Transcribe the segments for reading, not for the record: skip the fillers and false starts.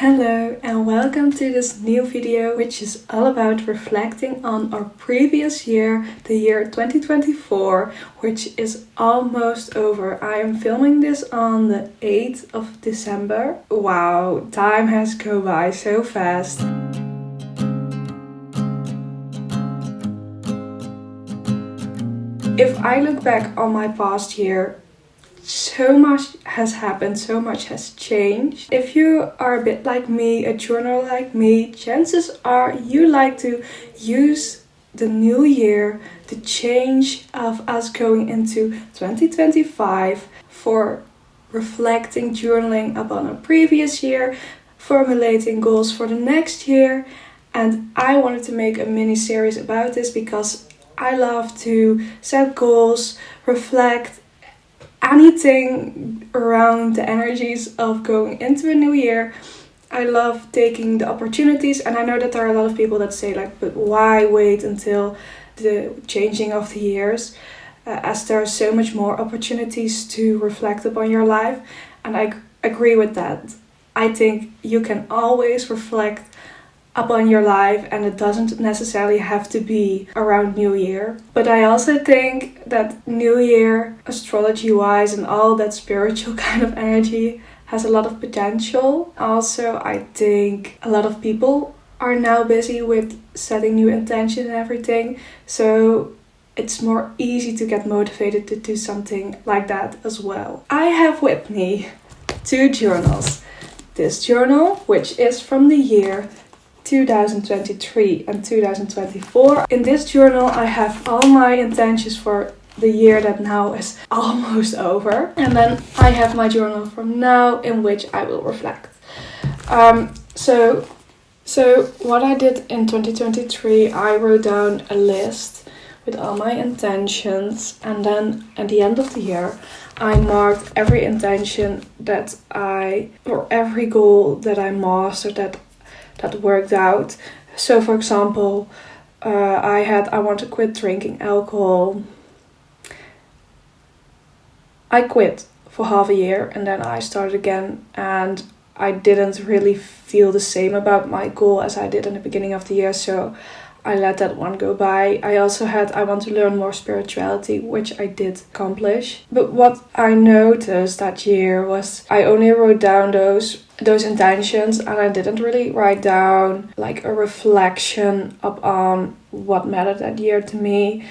Hello and welcome to this new video, which is all about reflecting on our previous year, the year 2024, which is almost over. I am filming this on the 8th of December. Wow, time has gone by so fast. If I look back on my past year, so much has happened, so much has changed. If you are a bit like me, a journaler like me, chances are you like to use the new year, the change of us going into 2025 for reflecting, journaling upon a previous year, formulating goals for the next year. And I wanted to make a mini series about this because I love to set goals, reflect, anything around the energies of going into a new year. I love taking the opportunities, and I know that there are a lot of people that say but why wait until the changing of the years, as there are so much more opportunities to reflect upon your life. And I agree with that. I think you can always reflect upon your life, and it doesn't necessarily have to be around New Year. But I also think that New Year, astrology wise and all that spiritual kind of energy, has a lot of potential. Also, I think a lot of people are now busy with setting new intention and everything, so it's more easy to get motivated to do something like that as well. I have with me two journals. This journal, which is from the year 2023 and 2024. In this journal I have all my intentions for the year that now is almost over. And then I have my journal from now, in which I will reflect. So what I did in 2023, I wrote down a list with all my intentions, and then at the end of the year I marked every intention or every goal that I mastered, that worked out. So for example, I want to quit drinking alcohol. I quit for half a year and then I started again, and I didn't really feel the same about my goal as I did in the beginning of the year, so I let that one go by. I also I want to learn more spirituality, which I did accomplish. But what I noticed that year was I only wrote down those intentions, and I didn't really write down like a reflection upon what mattered that year to me,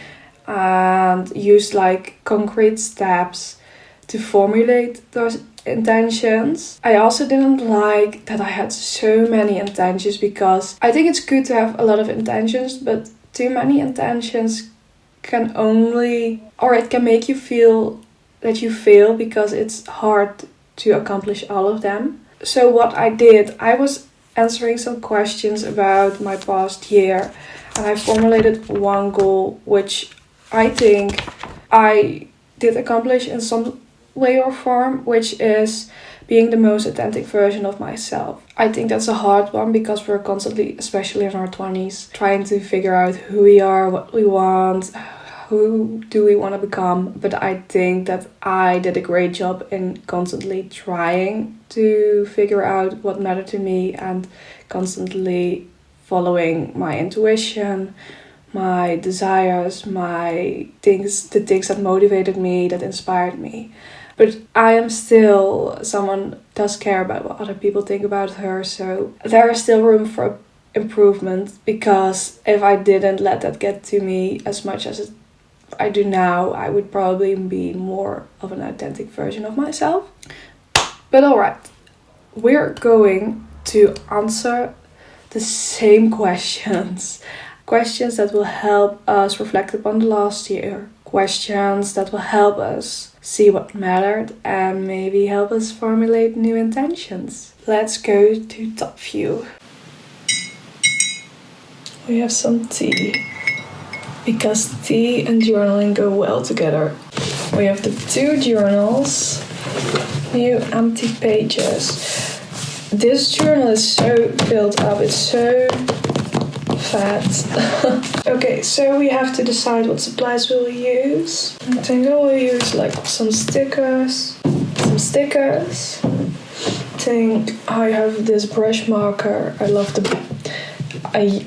and used like concrete steps to formulate those intentions. I also didn't like that I had so many intentions, because I think it's good to have a lot of intentions, but too many intentions can make you feel that you fail because it's hard to accomplish all of them. So what I did, I was answering some questions about my past year, and I formulated one goal which I think I did accomplish in some way or form, which is being the most authentic version of myself. I think that's a hard one because we're constantly, especially in our 20s, trying to figure out who we are, what we want, who do we want to become. But I think that I did a great job in constantly trying to figure out what mattered to me and constantly following my intuition, my desires, the things that motivated me, that inspired me. But I am still someone who does care about what other people think about her, so there is still room for improvement, because if I didn't let that get to me as much as I do now, I would probably be more of an authentic version of myself. But alright, we're going to answer the same questions. Questions that will help us reflect upon the last year. Questions that will help us see what mattered and maybe help us formulate new intentions. Let's go to top view. We have some tea, because tea and journaling go well together. We have the two journals, new empty pages. This journal is so filled up, it's so fat. Okay, so we have to decide what supplies we'll use. I think I will use like some stickers, think I have this brush marker. I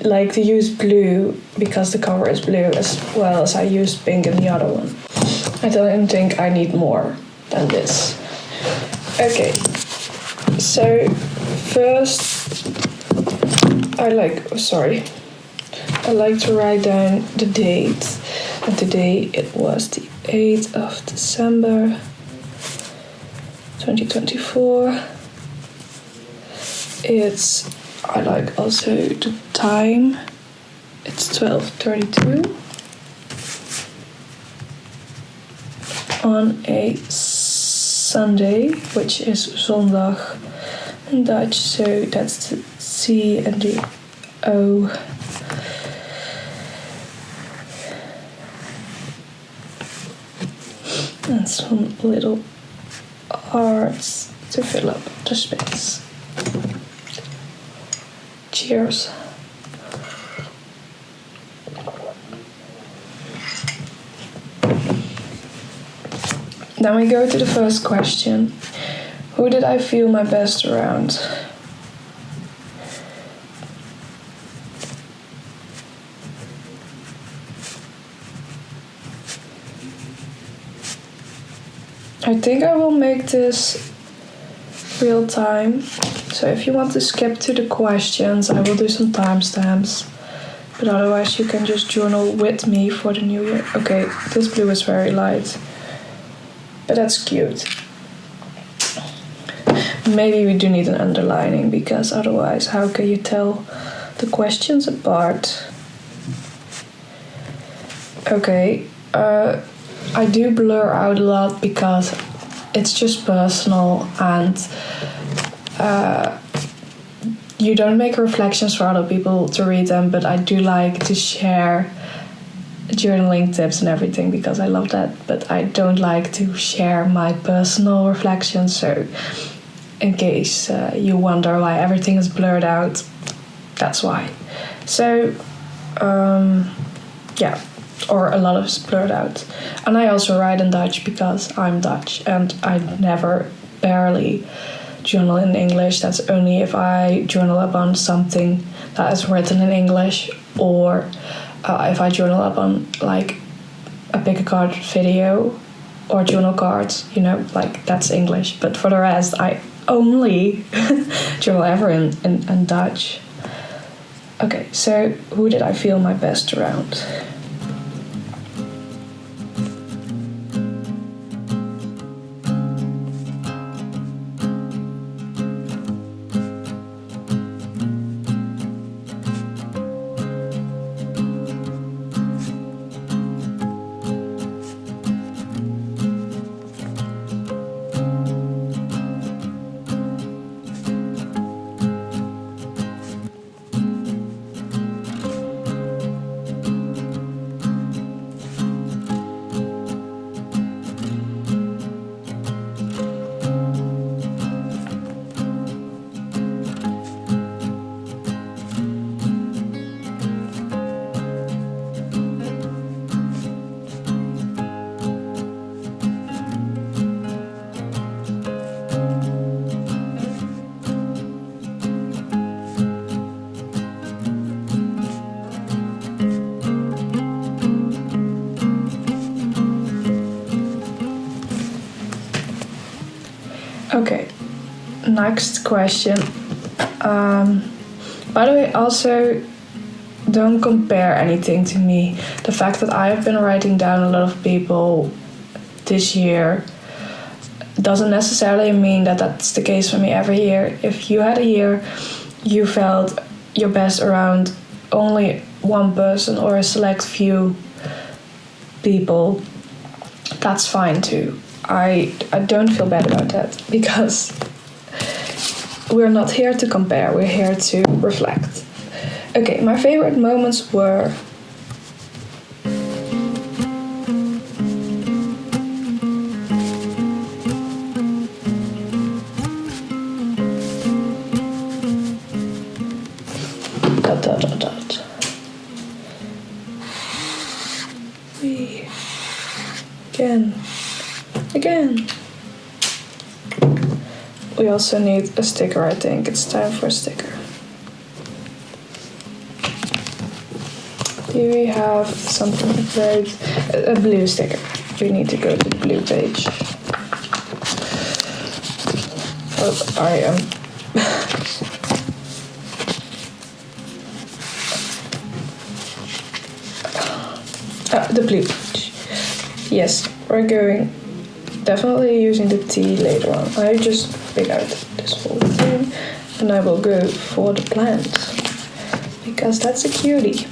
like to use blue because the cover is blue, as well as I use pink in the other one. I don't think I need more than this. Okay, so first I like to write down the date. And today it was the 8th of December 2024. I like also the time. It's 12:32 on a Sunday, which is zondag in Dutch, so that's the C and the O. And some little hearts to fill up the space. Cheers. Then we go to the first question. Who did I feel my best around? I think I will make this real time. So if you want to skip to the questions, I will do some timestamps. But otherwise you can just journal with me for the new year. Okay, this blue is very light. But that's cute. Maybe we do need an underlining, because otherwise how can you tell the questions apart? Okay, I do blur out a lot because it's just personal, and you don't make reflections for other people to read them, but I do like to share journaling tips and everything because I love that, but I don't like to share my personal reflections, so in case you wonder why everything is blurred out, that's why. So yeah, or a lot of it's blurred out. And I also write in Dutch because I'm Dutch, and I never barely journal in English. That's only if I journal upon something that is written in English, or if I journal up on like a pick a card video or journal cards, like that's English. But for the rest, I only journal ever in Dutch. Okay, so who did I feel my best around? Okay, next question. By the way, also don't compare anything to me. The fact that I have been writing down a lot of people this year doesn't necessarily mean that that's the case for me every year. If you had a year you felt your best around only one person or a select few people, that's fine too. I don't feel bad about that, because we're not here to compare, we're here to reflect. Okay, my favorite moments were again. we also need a sticker, I think. It's time for a sticker. Here we have something very... a blue sticker. We need to go to the blue page. Oh, I am... the blue page. Yes, we're going... definitely using the T later on. I just pick out this whole thing and I will go for the plant because that's a cutie.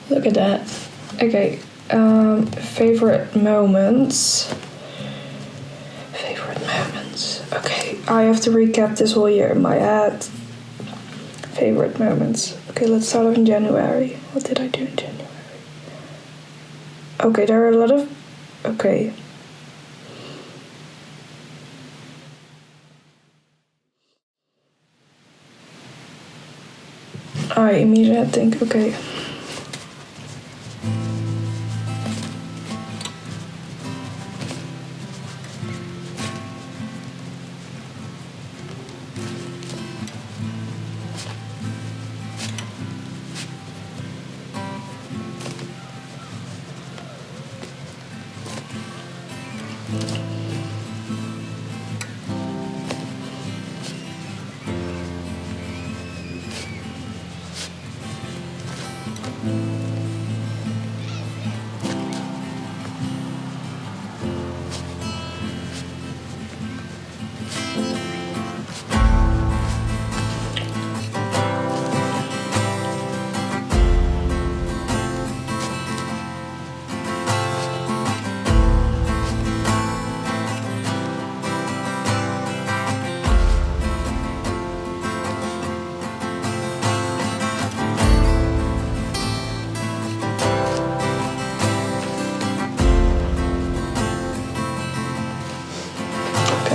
Look at that. Okay, favorite moments. Okay, I have to recap this whole year in my head. Favorite moments. Okay, let's start off in January. What did I do in January? Okay, there are a lot of... Okay. I immediately think, okay.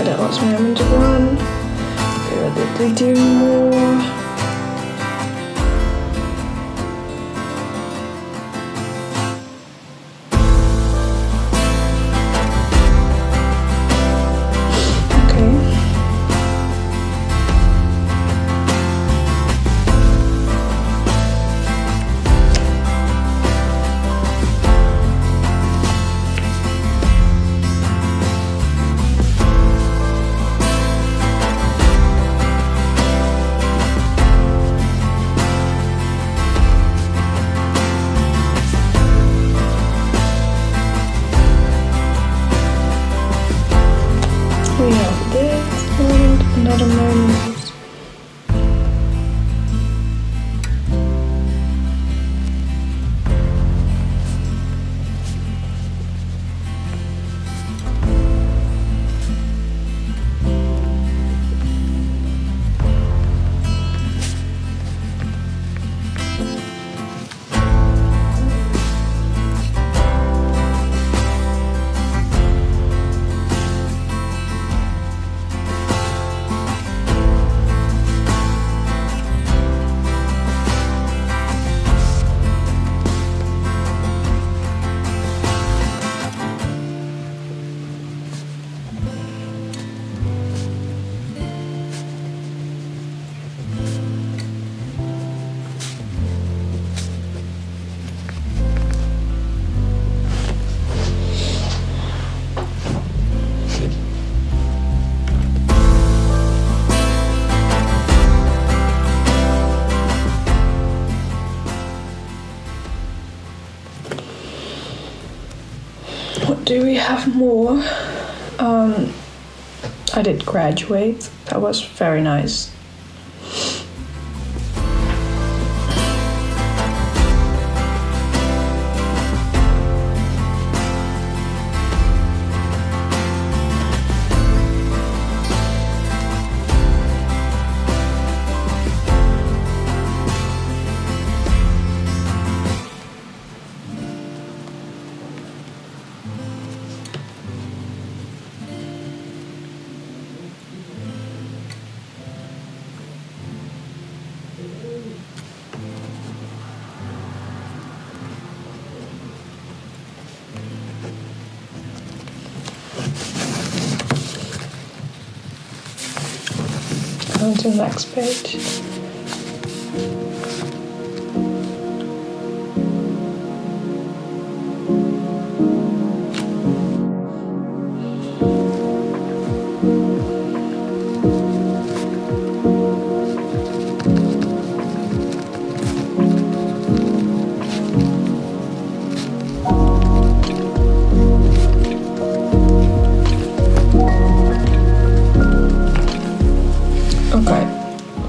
That was moment one. Okay, what did we do more? We have this and another moment. What do we have more? I did graduate. That was very nice. on to the next page.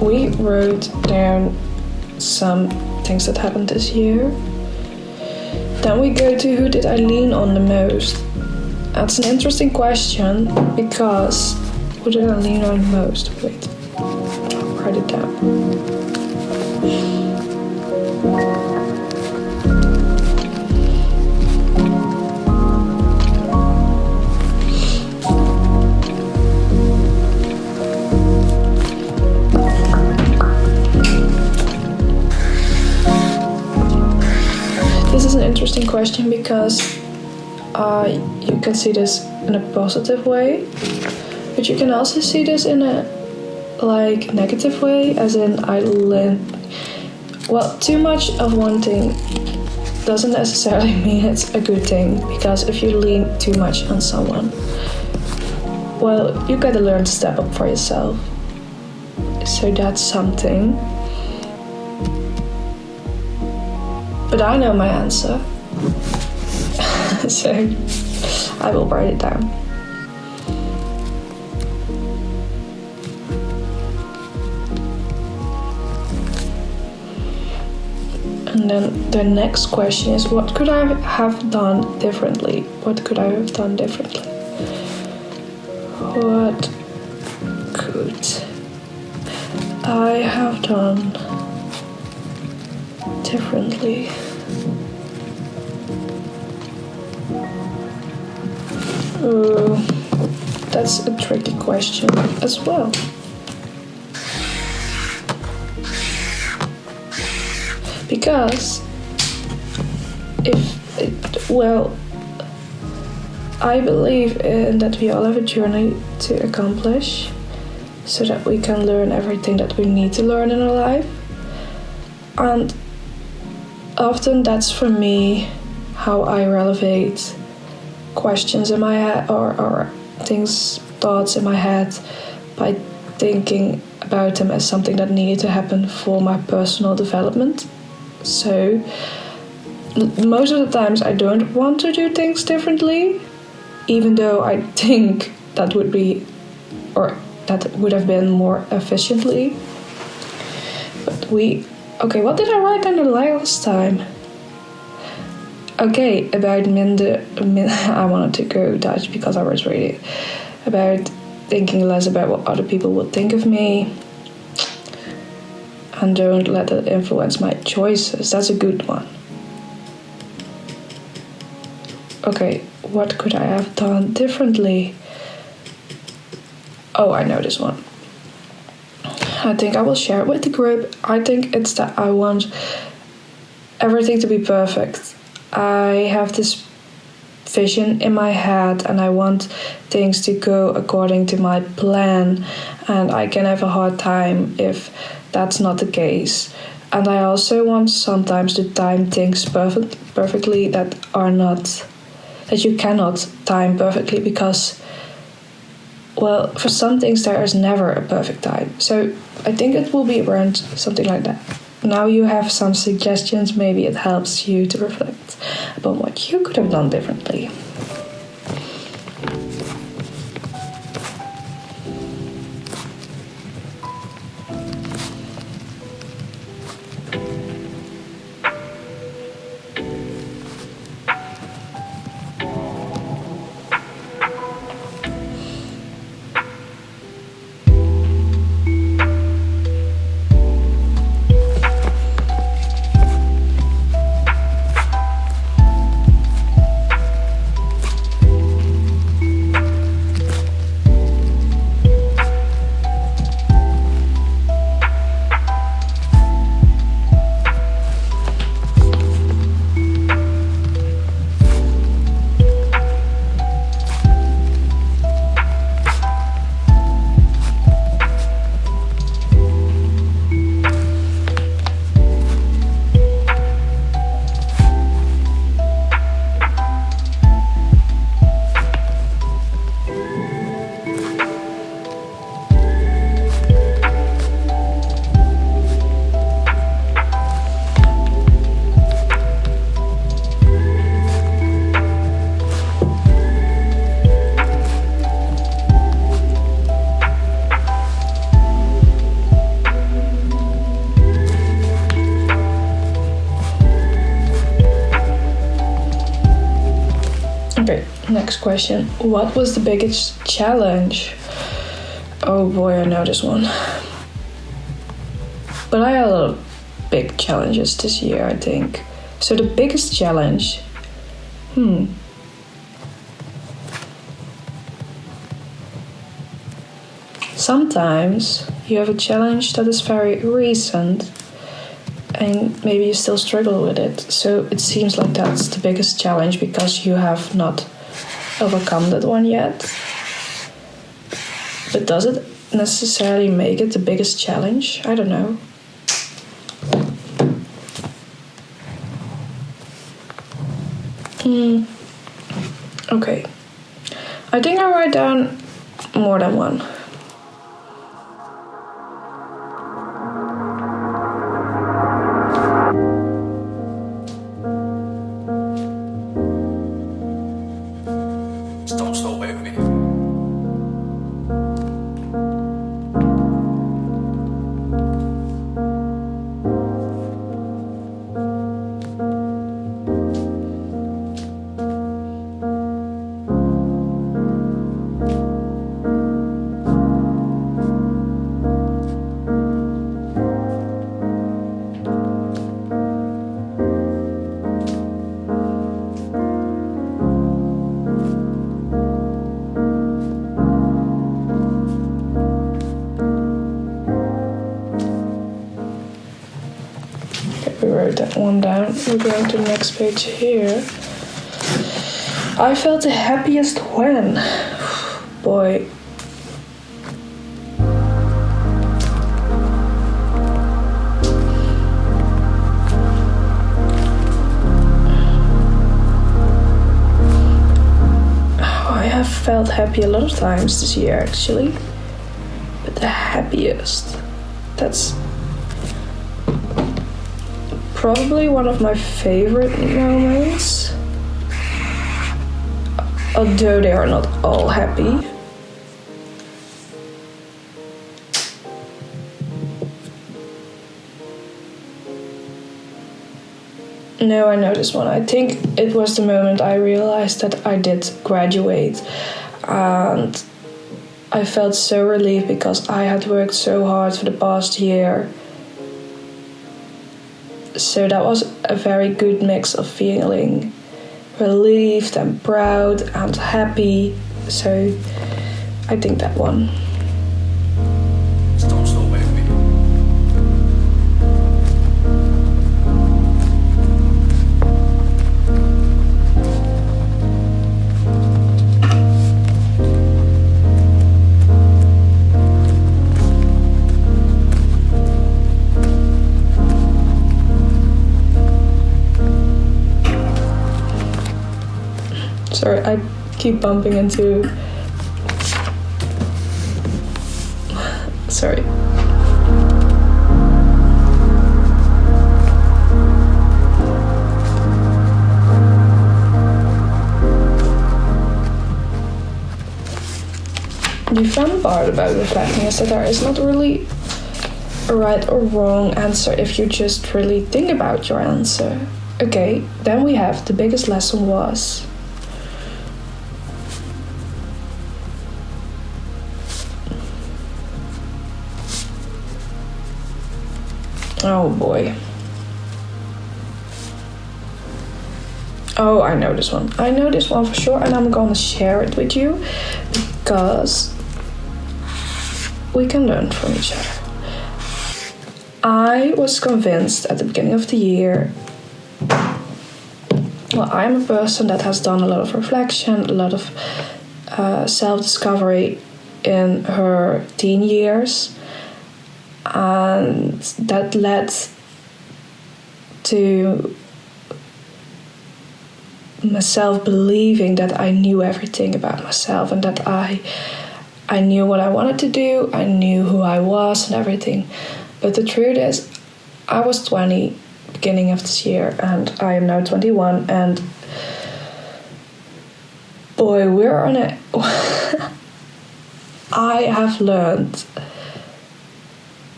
We wrote down some things that happened this year. Then we go to who did I lean on the most? That's an interesting question because who did I lean on most? Wait, I'll write it down. This is an interesting question because you can see this in a positive way, but you can also see this in a negative way, as in too much of one thing doesn't necessarily mean it's a good thing, because if you lean too much on someone, well, you gotta learn to step up for yourself. So that's something. But I know my answer, so I will write it down. And then the next question is, what could I have done differently? What could I have done differently? What could I have done differently? That's a tricky question as well. Because I believe in that we all have a journey to accomplish so that we can learn everything that we need to learn in our life. And often that's for me how I relevate questions in my head or thoughts in my head by thinking about them as something that needed to happen for my personal development. So most of the times I don't want to do things differently, even though I think that would have been more efficiently. But what did I write down the last time? Okay, about I wanted to go Dutch because I was reading about thinking less about what other people would think of me, and don't let it influence my choices. That's a good one. Okay, what could I have done differently? Oh, I know this one. I think I will share it with the group. I think it's that I want everything to be perfect. I have this vision in my head and I want things to go according to my plan, and I can have a hard time if that's not the case. And I also want sometimes to time things perfectly that you cannot time perfectly, because for some things there is never a perfect time. So I think it will be around something like that. Now you have some suggestions, maybe it helps you to reflect upon what you could have done differently. next question. What was the biggest challenge? Oh boy, I know this one. But I had a lot of big challenges this year, I think. So the biggest challenge... Sometimes you have a challenge that is very recent and maybe you still struggle with it. So it seems like that's the biggest challenge because you have not overcome that one yet. But does it necessarily make it the biggest challenge? I don't know. Okay. I think I write down more than one. We wrote that one down. We're going to the next page here. I felt the happiest when? Boy. I have felt happy a lot of times this year actually. But the happiest, that's probably one of my favorite moments, although they are not all happy. No, I know this one. I think it was the moment I realized that I did graduate, and I felt so relieved because I had worked so hard for the past year. So that was a very good mix of feeling relieved and proud and happy. So I think that one. Don't stop with me. Sorry, I keep bumping into... Sorry. The fun part about reflecting is that there is not really a right or wrong answer if you just really think about your answer. Okay, then we have the biggest lesson was... Oh boy. Oh, I know this one. I know this one for sure, and I'm gonna share it with you because we can learn from each other. I was convinced at the beginning of the year, well, I'm a person that has done a lot of reflection, a lot of self-discovery in her teen years. And that led to myself believing that I knew everything about myself and that I knew what I wanted to do, I knew who I was and everything. But the truth is, I was 20 beginning of this year and I am now 21, and boy, we're on a... I have learned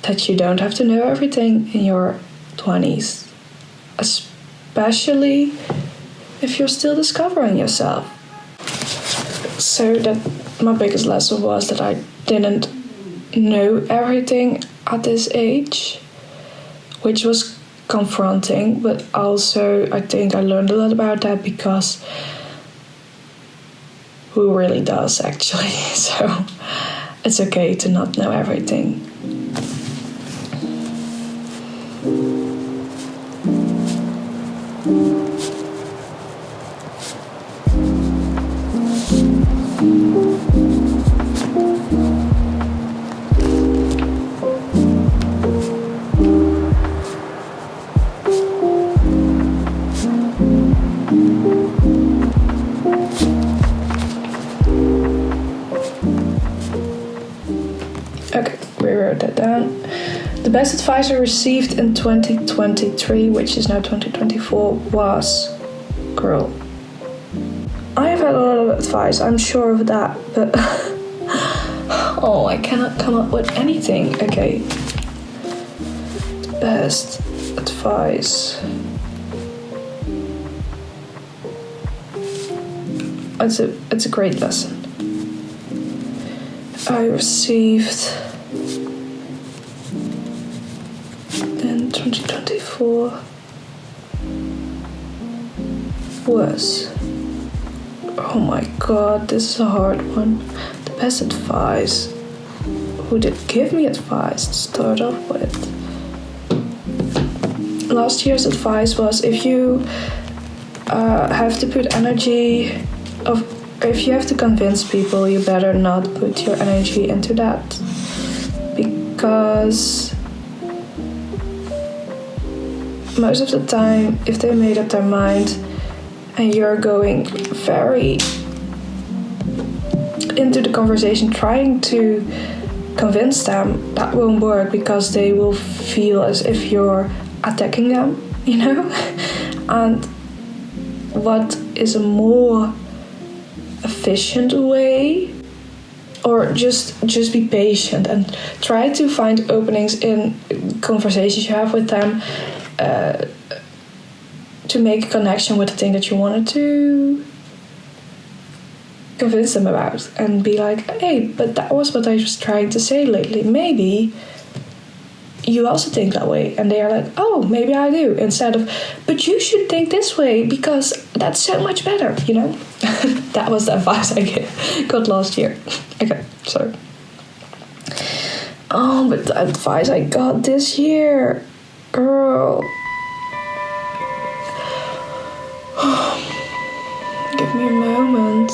that you don't have to know everything in your 20s, especially if you're still discovering yourself. So that my biggest lesson was that I didn't know everything at this age, which was confronting, but also I think I learned a lot about that, because who really does actually? So it's okay to not know everything. Okay, we wrote that down. The best advice I received in 2023, which is now 2024, was, girl, I have had a lot of advice, I'm sure of that, but oh, I cannot come up with anything. Okay, the best advice. It's a great lesson I received in 2024 was, oh my god, this is a hard one. The best advice. Who did give me advice to start off with? Last year's advice was, if you have to put energy of, if you have to convince people, you better not put your energy into that, because most of the time, if they made up their mind and you're going very into the conversation trying to convince them, that won't work, because they will feel as if you're attacking them, you know? And what is a more efficient way, or just be patient and try to find openings in conversations you have with them, to make a connection with the thing that you wanted to convince them about, and be like, hey, but that was what I was trying to say lately, maybe you also think that way. And they are like, oh, maybe I do, instead of, but you should think this way because that's so much better, you know? That was the advice I got last year. Okay, sorry. Oh, but the advice I got this year, girl. Give me a moment.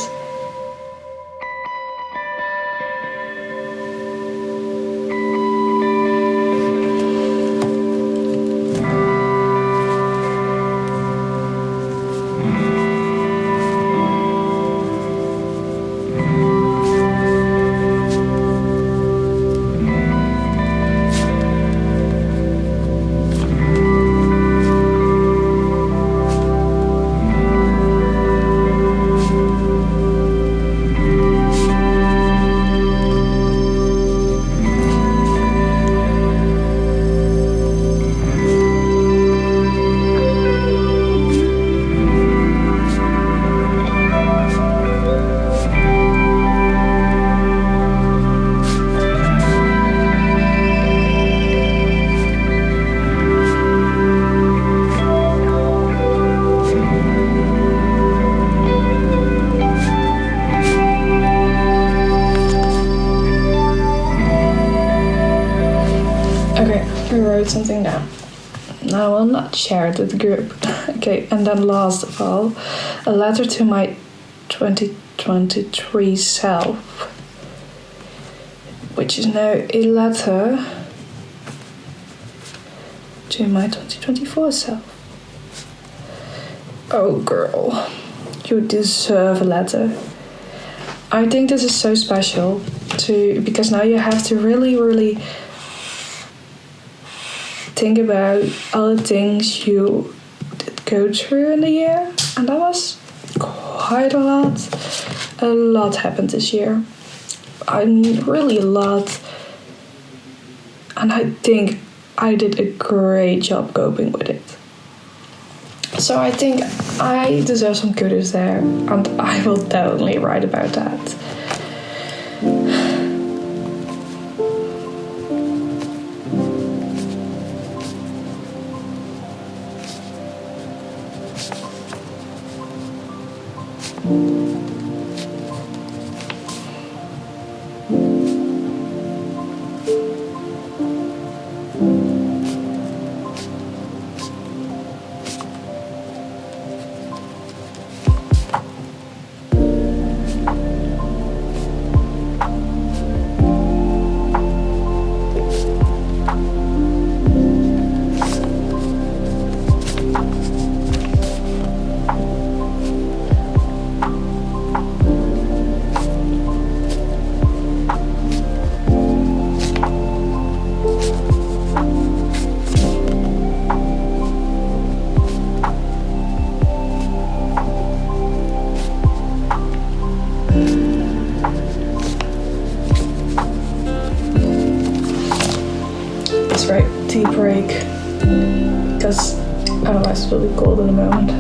Something down. I will not share it with the group. Okay, and then last of all, a letter to my 2023 self, which is now a letter to my 2024 self. Oh girl, you deserve a letter. I think this is so special because now you have to really think about all the things you did go through in the year, and that was quite a lot. A lot happened this year. I mean, really a lot. And I think I did a great job coping with it. So I think I deserve some kudos there, and I will definitely write about that. Tea break, because otherwise it will be cold in a moment.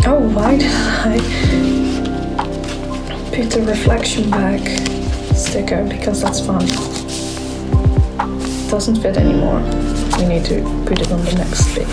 Oh, why did I pick the reflection back sticker? Because that's fun. It doesn't fit anymore. We need to put it on the next page.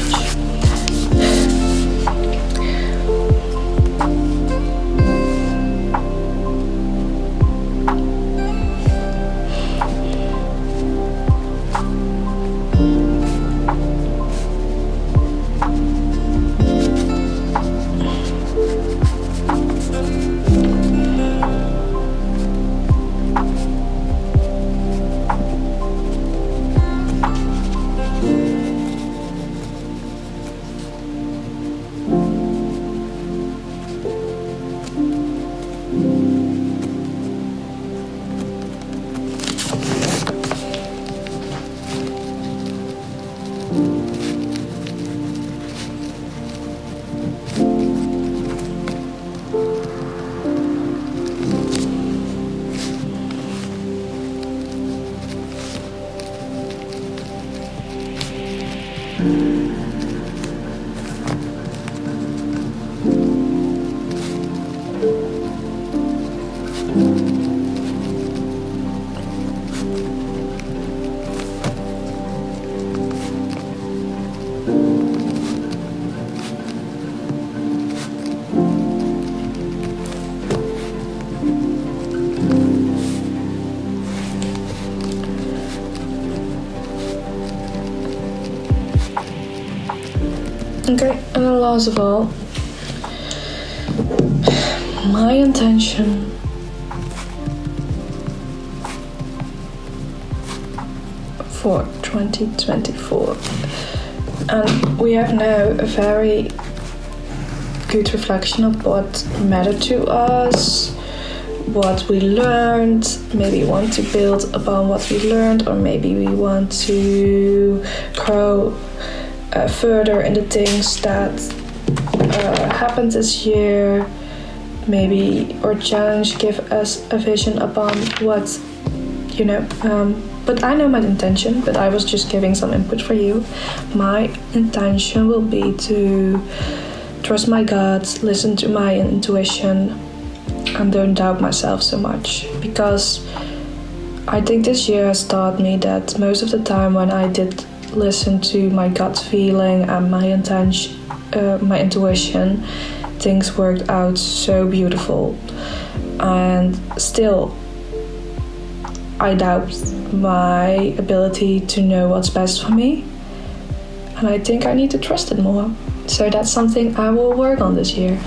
Okay, and then last of all, my intention for 2024. And we have now a very good reflection of what mattered to us, what we learned. Maybe we want to build upon what we learned, or maybe we want to grow further in the things that happened this year. Maybe our challenge give us a vision upon what, but I know my intention, but I was just giving some input for you. My intention will be to trust my gut, listen to my intuition, and don't doubt myself so much, because I think this year has taught me that most of the time when I did listen to my gut feeling and my intention, my intuition, things worked out so beautiful. And still, I doubt my ability to know what's best for me, and I think I need to trust it more. So that's something I will work on this year.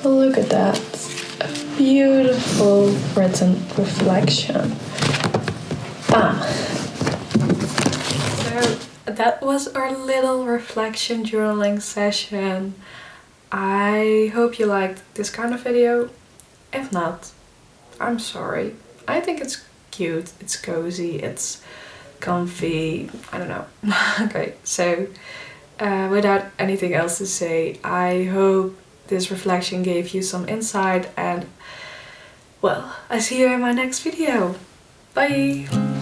Look at that. A beautiful written reflection. Bam. So that was our little reflection journaling session. I hope you liked this kind of video. If not, I'm sorry. I think it's cute, it's cozy, it's comfy, I don't know. Okay, so without anything else to say, I hope this reflection gave you some insight, and well, I see you in my next video. Bye!